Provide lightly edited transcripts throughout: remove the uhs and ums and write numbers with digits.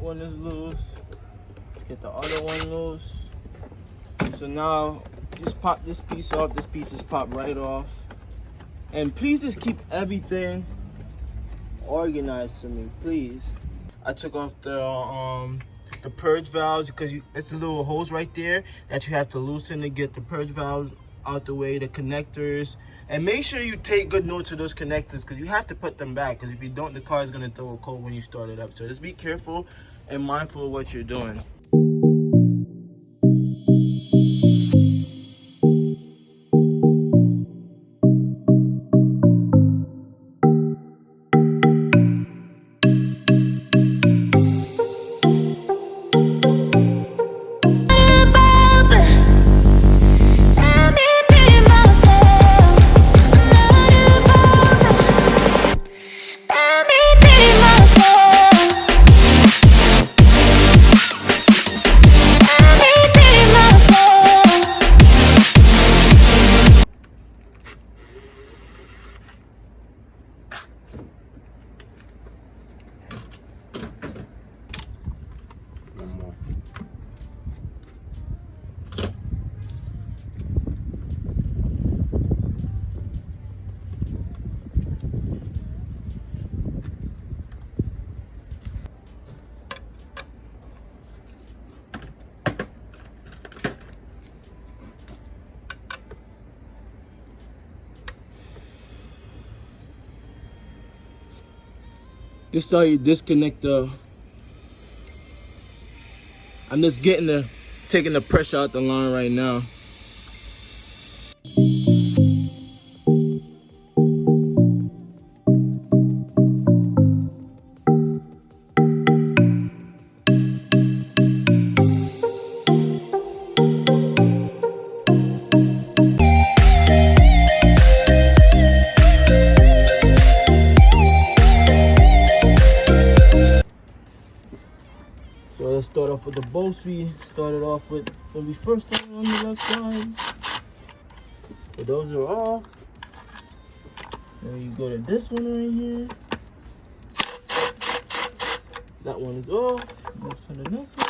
one is loose. Let's get the other one loose. So now, just pop this piece off. This piece is popped right off. And please just keep everything organized for me, please. I took off the purge valves because it's a little hose right there that you have to loosen to get the purge valves out the way, the connectors. And make sure you take good note of those connectors because you have to put them back, because if you don't, the car is going to throw a cold when you start it up. So just be careful and mindful of what you're doing. This is how you disconnect the. I'm just taking the pressure out the line right now. So let's start off with the bolts we started off with when we first started on the left side. So those are off. Then you go to this one right here. That one is off. Move to the next one.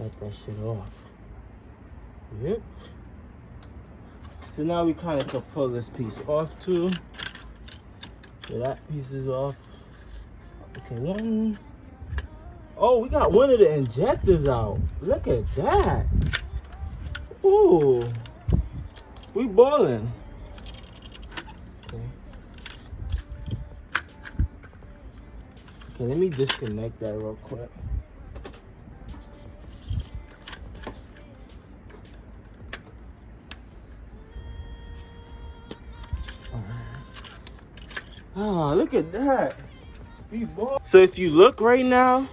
Let that shit off. Yep. So now we kind of can pull this piece off too. So that piece is off. Okay, one. Oh, we got one of the injectors out. Look at that. Ooh. We balling. Okay. Okay, let me disconnect that real quick. Oh, look at that. So if you look right now,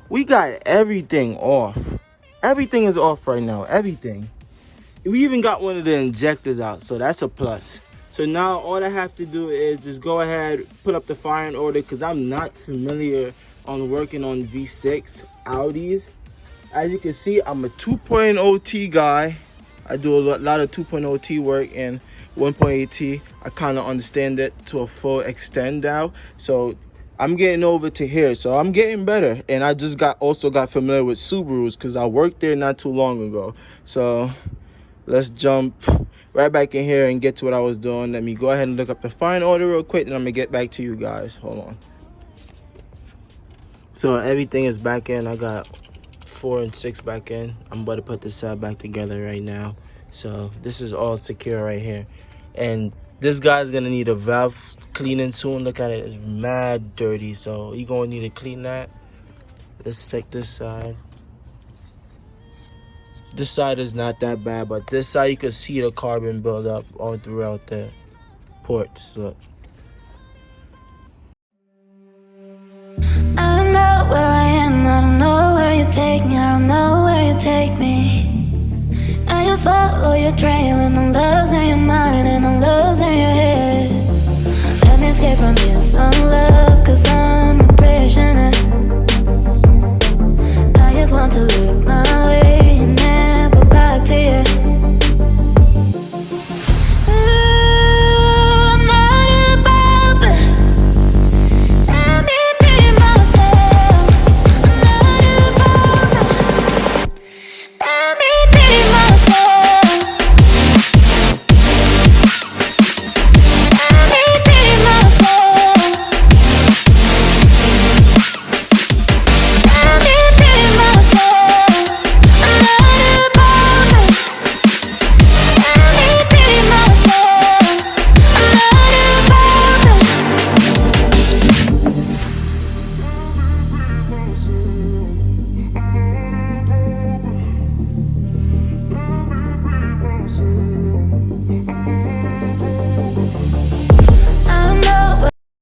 we got everything off. Everything is off right now, everything. We even got one of the injectors out, so that's a plus. So now all I have to do is just go ahead, put up the firing order, because I'm not familiar on working on V6 Audis. As you can see, I'm a 2.0 T guy. I do a lot of 2.0 T work, and 1.8 T, I kind of understand it to a full extent now. So I'm getting over to here, so I'm getting better. And I just also got familiar with Subarus because I worked there not too long ago. So let's jump right back in here and get to what I was doing. Let me go ahead and look up the fine order real quick, and I'm gonna get back to you guys. Hold on. So everything is back in. I got 4 and 6 back in. I'm about to put this side back together right now. So this is all secure right here. And this guy's gonna need a valve cleaning soon. Look at it, it's mad dirty. So you're gonna need to clean that. Let's check this side. This side is not that bad, but this side you can see the carbon build up all throughout the ports. Look. I don't know where I am, I don't know where you take me, I don't know where you take me. I just follow your trail and I'm losing your mind and I'm losing your head. Let me escape from this unlove, cause I'm a prey. situation. And I just want to look